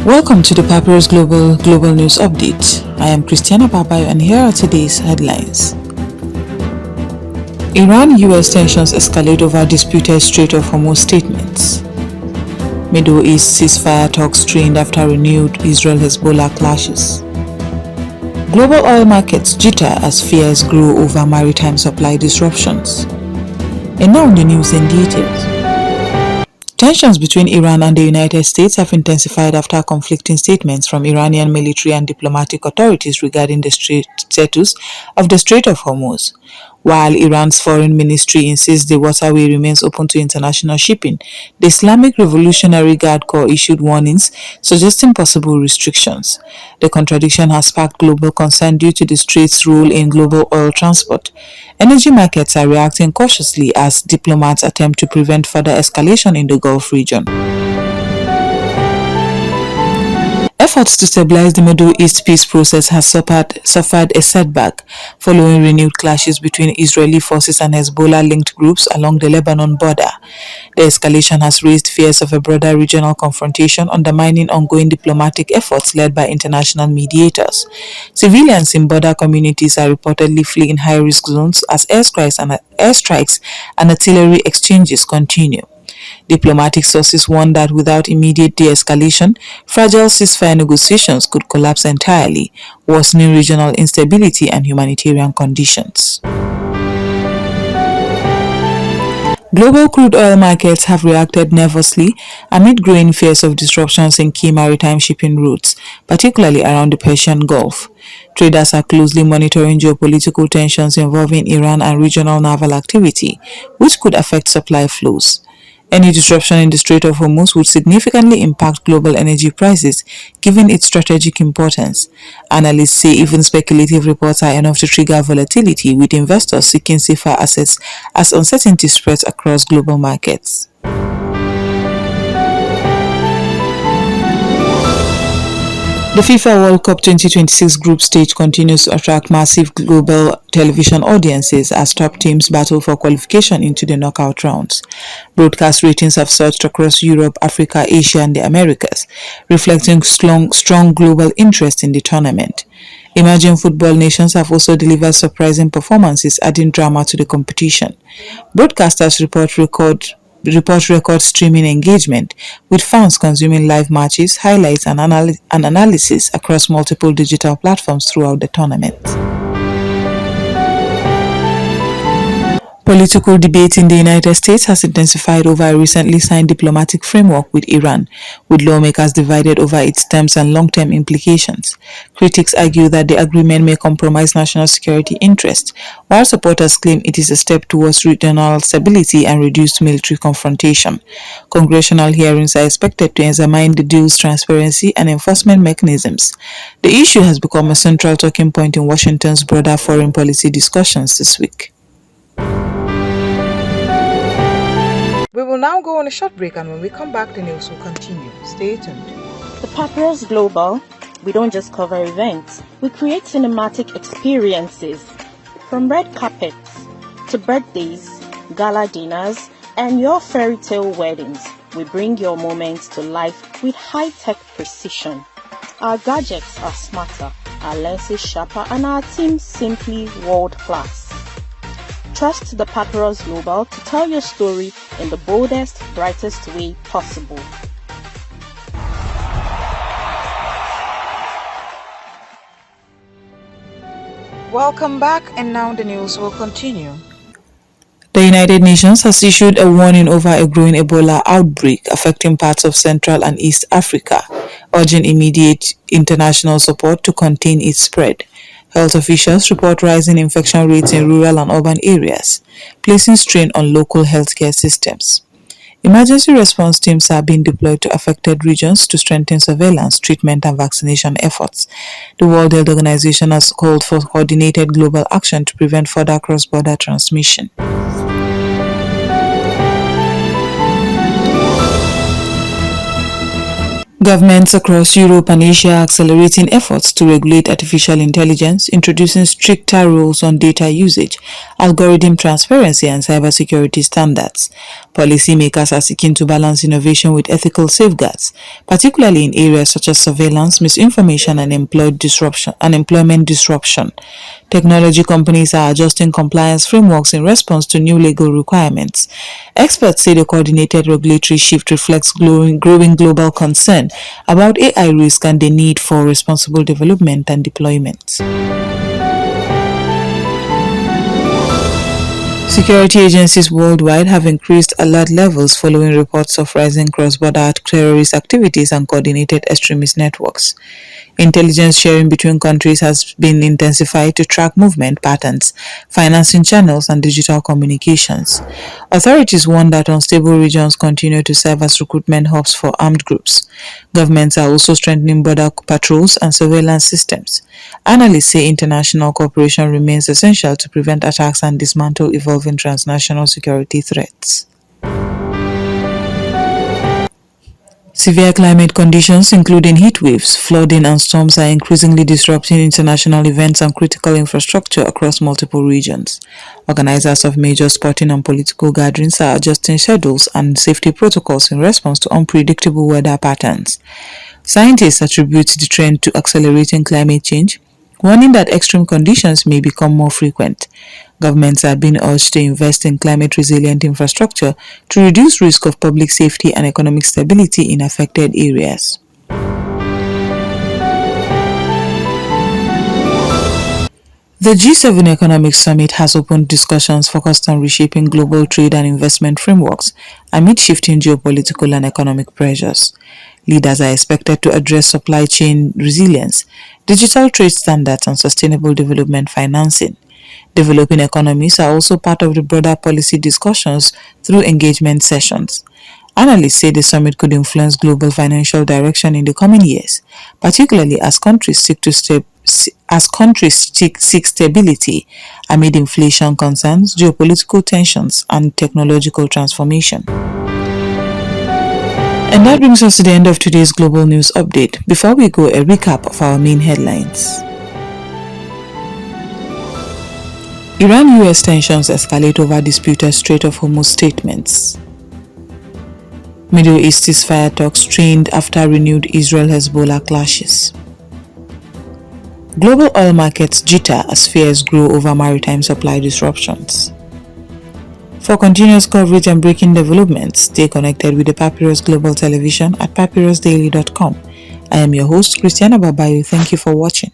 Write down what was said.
Welcome to the Papyrus Global News Update. I am Christiana Papayo and here are today's headlines. Iran-US tensions escalate over disputed Strait of Hormuz statements. Middle East ceasefire talks strained after renewed Israel-Hezbollah clashes. Global oil markets jitter as fears grow over maritime supply disruptions. And now the news in details. Tensions between Iran and the United States have intensified after conflicting statements from Iranian military and diplomatic authorities regarding the status of the Strait of Hormuz. While Iran's foreign ministry insists the waterway remains open to international shipping, the Islamic Revolutionary Guard Corps issued warnings suggesting possible restrictions. The contradiction has sparked global concern due to the strait's role in global oil transport. Energy markets are reacting cautiously as diplomats attempt to prevent further escalation in the Gulf region. Efforts to stabilize the Middle East peace process has suffered a setback following renewed clashes between Israeli forces and Hezbollah-linked groups along the Lebanon border. The escalation has raised fears of a broader regional confrontation, undermining ongoing diplomatic efforts led by international mediators. Civilians in border communities are reportedly fleeing high-risk zones as airstrikes and artillery exchanges continue. Diplomatic sources warn that without immediate de-escalation, fragile ceasefire negotiations could collapse entirely, worsening regional instability and humanitarian conditions. Global crude oil markets have reacted nervously amid growing fears of disruptions in key maritime shipping routes, particularly around the Persian Gulf. Traders are closely monitoring geopolitical tensions involving Iran and regional naval activity, which could affect supply flows. Any disruption in the Strait of Hormuz would significantly impact global energy prices, given its strategic importance. Analysts say even speculative reports are enough to trigger volatility, with investors seeking safer assets as uncertainty spreads across global markets. The FIFA World Cup 2026 group stage continues to attract massive global television audiences as top teams battle for qualification into the knockout rounds. Broadcast ratings have surged across Europe, Africa, Asia, and the Americas, reflecting strong global interest in the tournament. Emerging football nations have also delivered surprising performances, adding drama to the competition. Broadcasters report record streaming engagement, with fans consuming live matches, highlights, and analysis across multiple digital platforms throughout the tournament. Political debate in the United States has intensified over a recently signed diplomatic framework with Iran, with lawmakers divided over its terms and long-term implications. Critics argue that the agreement may compromise national security interests, while supporters claim it is a step towards regional stability and reduced military confrontation. Congressional hearings are expected to examine the deal's transparency and enforcement mechanisms. The issue has become a central talking point in Washington's broader foreign policy discussions this week. We will now go on a short break, and when we come back, the news will continue. Stay tuned. The Papyrus Global, we don't just cover events, we create cinematic experiences. From red carpets to birthdays, gala dinners, and your fairy tale weddings, we bring your moments to life with high-tech precision. Our gadgets are smarter, our lenses sharper, and our team simply world-class. Trust the Papyrus Global to tell your story in the boldest, brightest way possible. Welcome back, and now the news will continue. The United Nations has issued a warning over a growing Ebola outbreak affecting parts of Central and East Africa, urging immediate international support to contain its spread. Health officials report rising infection rates in rural and urban areas, placing strain on local healthcare systems. Emergency response teams are being deployed to affected regions to strengthen surveillance, treatment, and vaccination efforts. The World Health Organization has called for coordinated global action to prevent further cross-border transmission. Governments across Europe and Asia are accelerating efforts to regulate artificial intelligence, introducing stricter rules on data usage, algorithm transparency, and cybersecurity standards. Policymakers are seeking to balance innovation with ethical safeguards, particularly in areas such as surveillance, misinformation, and employment disruption. Technology companies are adjusting compliance frameworks in response to new legal requirements. Experts say the coordinated regulatory shift reflects growing global concern about AI risk and the need for responsible development and deployment. Security agencies worldwide have increased alert levels following reports of rising cross-border terrorist activities and coordinated extremist networks. Intelligence sharing between countries has been intensified to track movement patterns, financing channels, and digital communications. Authorities warn that unstable regions continue to serve as recruitment hubs for armed groups. Governments are also strengthening border patrols and surveillance systems. Analysts say international cooperation remains essential to prevent attacks and dismantle evolving transnational security threats. Severe climate conditions, including heat waves, flooding, and storms, are increasingly disrupting international events and critical infrastructure across multiple regions. Organizers of major sporting and political gatherings are adjusting schedules and safety protocols in response to unpredictable weather patterns. Scientists attribute the trend to accelerating climate change, warning that extreme conditions may become more frequent. Governments are being urged to invest in climate-resilient infrastructure to reduce risk of public safety and economic stability in affected areas. The G7 Economic Summit has opened discussions focused on reshaping global trade and investment frameworks amid shifting geopolitical and economic pressures. Leaders are expected to address supply chain resilience, digital trade standards, and sustainable development financing. Developing economies are also part of the broader policy discussions through engagement sessions. Analysts say the summit could influence global financial direction in the coming years, particularly as countries seek stability amid inflation concerns, geopolitical tensions, and technological transformation. And that brings us to the end of today's Global News Update. Before we go, a recap of our main headlines. Iran-US tensions escalate over disputed Strait of Hormuz statements. Middle East ceasefire talks strained after renewed Israel-Hezbollah clashes. Global oil markets jitter as fears grow over maritime supply disruptions. For continuous coverage and breaking developments, stay connected with the Papyrus Global television at papyrusdaily.com. I am your host, Christiana Babayo. Thank you for watching.